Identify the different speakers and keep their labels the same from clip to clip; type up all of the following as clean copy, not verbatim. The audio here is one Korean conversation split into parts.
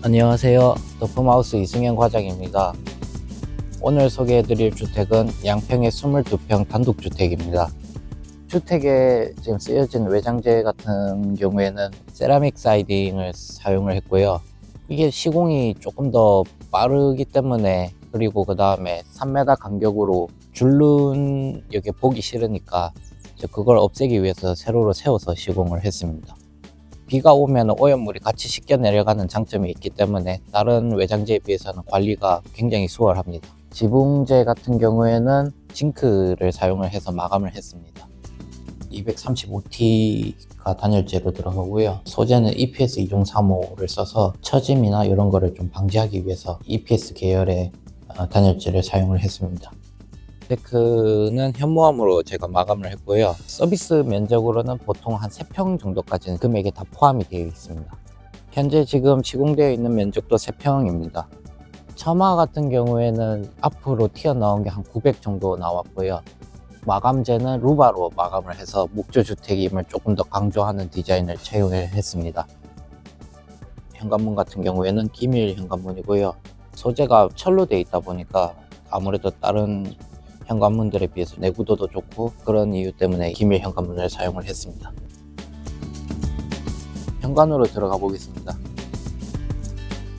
Speaker 1: 안녕하세요. 더품하우스 이승현 과장입니다. 오늘 소개해드릴 주택은 양평의 22평 단독주택입니다. 주택에 지금 쓰여진 외장재 같은 경우에는 세라믹 사이딩을 사용을 했고요. 이게 시공이 조금 더 빠르기 때문에, 그리고 그 다음에 3m 간격으로 줄눈 여기 보기 싫으니까 그걸 없애기 위해서 세로로 세워서 시공을 했습니다. 비가 오면 오염물이 같이 씻겨 내려가는 장점이 있기 때문에 다른 외장재에 비해서는 관리가 굉장히 수월합니다. 지붕재 같은 경우에는 징크를 사용을 해서 마감을 했습니다. 235T가 단열재로 들어가고요. 소재는 EPS 2035를 써서 처짐이나 이런 거를 좀 방지하기 위해서 EPS 계열의 단열재를 사용을 했습니다. 데크는 현무암으로 제가 마감을 했고요. 서비스 면적으로는 보통 한 3평 정도까지는 금액에 다 포함이 되어 있습니다. 현재 지금 시공되어 있는 면적도 3평입니다. 처마 같은 경우에는 앞으로 튀어나온 게 한 900 정도 나왔고요. 마감재는 루바로 마감을 해서 목조주택임을 조금 더 강조하는 디자인을 채용을 했습니다. 현관문 같은 경우에는 기밀 현관문이고요. 소재가 철로 되어 있다 보니까 아무래도 다른 현관문들에 비해서 내구도도 좋고, 그런 이유 때문에 기밀 현관문을 사용을 했습니다. 현관으로 들어가 보겠습니다.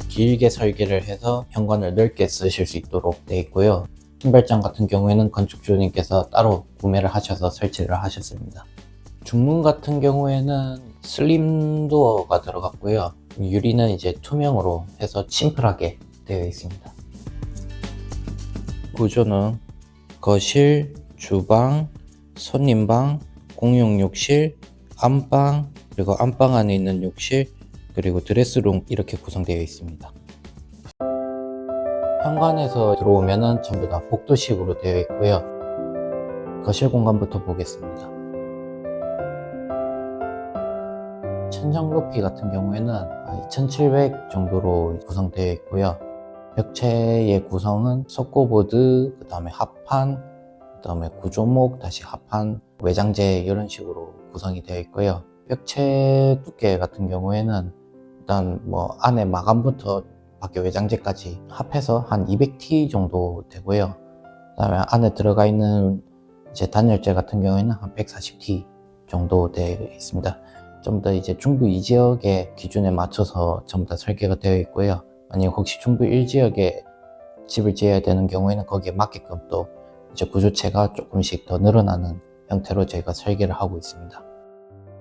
Speaker 1: 길게 설계를 해서 현관을 넓게 쓰실 수 있도록 되어 있고요. 신발장 같은 경우에는 건축주님께서 따로 구매를 하셔서 설치를 하셨습니다. 중문 같은 경우에는 슬림 도어가 들어갔고요. 유리는 이제 투명으로 해서 심플하게 되어 있습니다. 구조는 거실, 주방, 손님방, 공용 욕실, 안방, 그리고 안방 안에 있는 욕실, 그리고 드레스룸 이렇게 구성되어 있습니다. 현관에서 들어오면은 전부 다 복도식으로 되어 있고요. 거실 공간부터 보겠습니다. 천장 높이 같은 경우에는 2700 정도로 구성되어 있고요. 벽체의 구성은 석고보드, 그 다음에 합판, 그 다음에 구조목, 다시 합판, 외장재 이런 식으로 구성이 되어 있고요. 벽체 두께 같은 경우에는 일단 안에 마감부터 밖에 외장재까지 합해서 한 200T 정도 되고요. 그 다음에 안에 들어가 있는 이제 단열재 같은 경우에는 한 140T 정도 되어 있습니다. 좀 더 이제 중부 2지역의 기준에 맞춰서 전부 다 설계가 되어 있고요. 만약 혹시 중부 1지역에 집을 지어야 되는 경우에는 거기에 맞게끔 또 이제 구조체가 조금씩 더 늘어나는 형태로 저희가 설계를 하고 있습니다.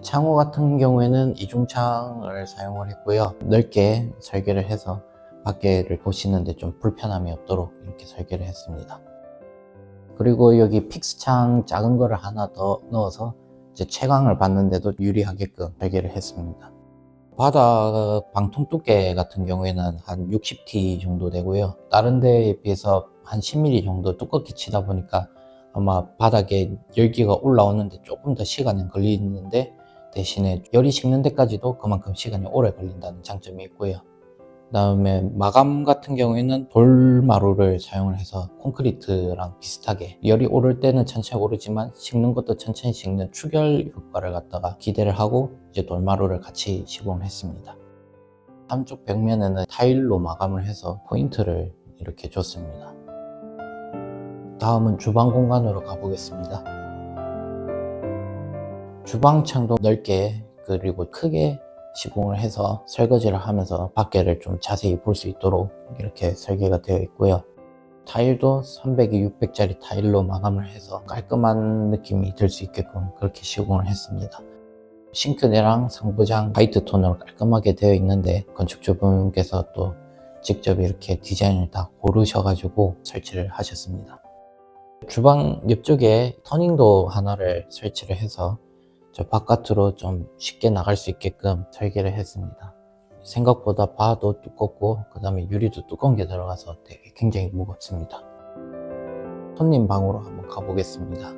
Speaker 1: 창호 같은 경우에는 이중창을 사용을 했고요. 넓게 설계를 해서 밖에를 보시는데 좀 불편함이 없도록 이렇게 설계를 했습니다. 그리고 여기 픽스창 작은 거를 하나 더 넣어서 이제 채광을 받는데도 유리하게끔 설계를 했습니다. 바닥 방통 두께 같은 경우에는 한 60T 정도 되고요. 다른 데에 비해서 한 10mm 정도 두껍게 치다 보니까 아마 바닥에 열기가 올라오는데 조금 더 시간이 걸리는데, 대신에 열이 식는 데까지도 그만큼 시간이 오래 걸린다는 장점이 있고요. 그 다음에 마감 같은 경우에는 돌마루를 사용을 해서 콘크리트랑 비슷하게 열이 오를 때는 천천히 오르지만 식는 것도 천천히 식는 추결 효과를 갖다가 기대를 하고 이제 돌마루를 같이 시공을 했습니다. 한쪽 벽면에는 타일로 마감을 해서 포인트를 이렇게 줬습니다. 다음은 주방 공간으로 가보겠습니다. 주방창도 넓게 그리고 크게 시공을 해서 설거지를 하면서 밖에를 좀 자세히 볼 수 있도록 이렇게 설계가 되어 있고요. 타일도 300에 600짜리 타일로 마감을 해서 깔끔한 느낌이 들 수 있게끔 그렇게 시공을 했습니다. 싱크대랑 상부장 화이트 톤으로 깔끔하게 되어 있는데, 건축주분께서 또 직접 이렇게 디자인을 다 고르셔가지고 설치를 하셨습니다. 주방 옆쪽에 터닝도 하나를 설치를 해서 저 바깥으로 좀 쉽게 나갈 수 있게끔 설계를 했습니다. 생각보다 바도 두껍고 그 다음에 유리도 두꺼운 게 들어가서 되게 굉장히 무겁습니다. 손님 방으로 한번 가보겠습니다.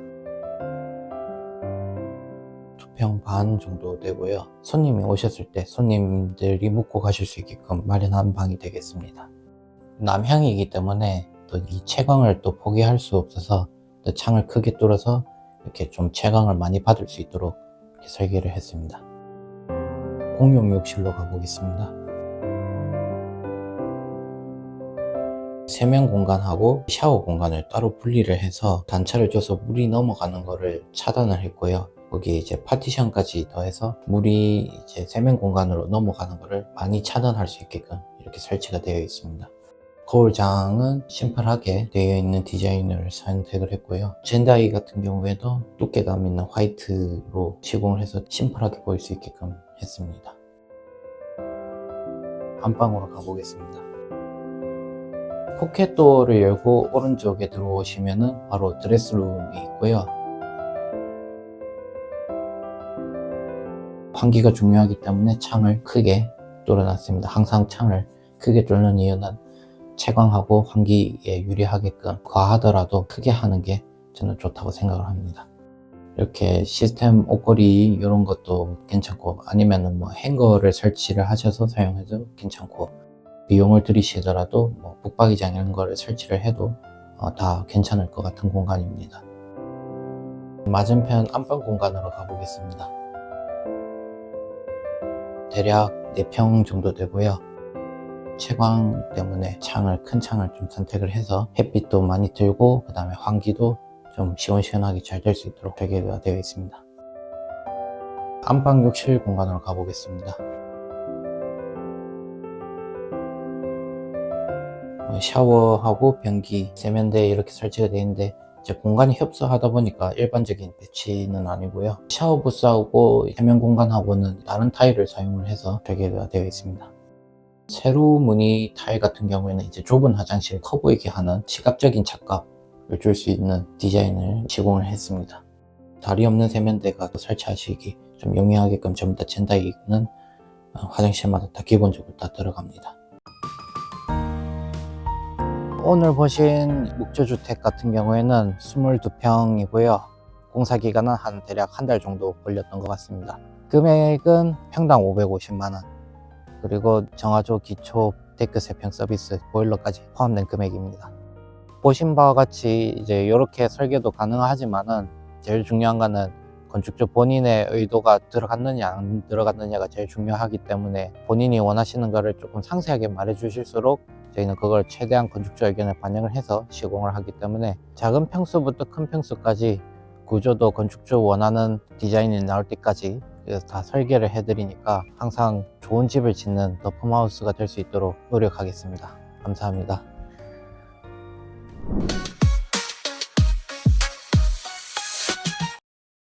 Speaker 1: 2평 반 정도 되고요. 손님이 오셨을 때 손님들이 묵고 가실 수 있게끔 마련한 방이 되겠습니다. 남향이기 때문에 또 이 채광을 또 포기할 수 없어서 또 창을 크게 뚫어서 이렇게 좀 채광을 많이 받을 수 있도록 이렇게 설계를 했습니다. 공용 욕실로 가보겠습니다. 세면 공간하고 샤워 공간을 따로 분리를 해서 단차를 줘서 물이 넘어가는 거를 차단을 했고요. 거기에 이제 파티션까지 더해서 물이 이제 세면 공간으로 넘어가는 거를 많이 차단할 수 있게끔 이렇게 설치가 되어 있습니다. 거울장은 심플하게 되어 있는 디자인을 선택을 했고요. 젠다이 같은 경우에도 두께감 있는 화이트로 시공을 해서 심플하게 보일 수 있게끔 했습니다. 안방으로 가보겠습니다. 포켓도어를 열고 오른쪽에 들어오시면은 바로 드레스룸이 있고요. 환기가 중요하기 때문에 창을 크게 뚫어놨습니다. 항상 창을 크게 뚫는 이유는 채광하고 환기에 유리하게끔 과하더라도 크게 하는 게 저는 좋다고 생각을 합니다. 이렇게 시스템 옷걸이 이런 것도 괜찮고, 아니면은 뭐 행거를 설치를 하셔서 사용해도 괜찮고, 비용을 들이시더라도 뭐 북박이장 이런 거를 설치를 해도 다 괜찮을 것 같은 공간입니다. 맞은편 안방 공간으로 가보겠습니다. 대략 4평 정도 되고요. 채광 때문에 큰 창을 좀 선택을 해서 햇빛도 많이 들고, 그 다음에 환기도 좀 시원시원하게 잘 될 수 있도록 설계가 되어 있습니다. 안방 욕실 공간으로 가보겠습니다. 샤워하고 변기, 세면대 이렇게 설치가 되어 있는데, 이제 공간이 협소하다 보니까 일반적인 배치는 아니고요. 샤워 부스하고 세면 공간하고는 다른 타일을 사용을 해서 설계가 되어 있습니다. 세로 무늬 타일 같은 경우에는 이제 좁은 화장실 커 보이게 하는 시각적인 착각을 줄 수 있는 디자인을 시공을 했습니다. 다리 없는 세면대가 설치하시기 좀 용이하게끔 전부 다 젠다이는 화장실마다 다 기본적으로 다 들어갑니다. 오늘 보신 묵조주택 같은 경우에는 22평이고요. 공사기간은 대략 한 달 정도 걸렸던 것 같습니다. 금액은 평당 550만원, 그리고 정화조, 기초, 데크 3평 서비스, 보일러까지 포함된 금액입니다. 보신 바와 같이 이제 이렇게 설계도 가능하지만은 제일 중요한 거는 건축주 본인의 의도가 들어갔느냐 안 들어갔느냐가 제일 중요하기 때문에, 본인이 원하시는 거를 조금 상세하게 말해 주실수록 저희는 그걸 최대한 건축주 의견을 반영을 해서 시공을 하기 때문에, 작은 평수부터 큰 평수까지 구조도 건축주 원하는 디자인이 나올 때까지 다 설계를 해드리니까 항상 좋은 집을 짓는 더 펌하우스가 될 수 있도록 노력하겠습니다. 감사합니다.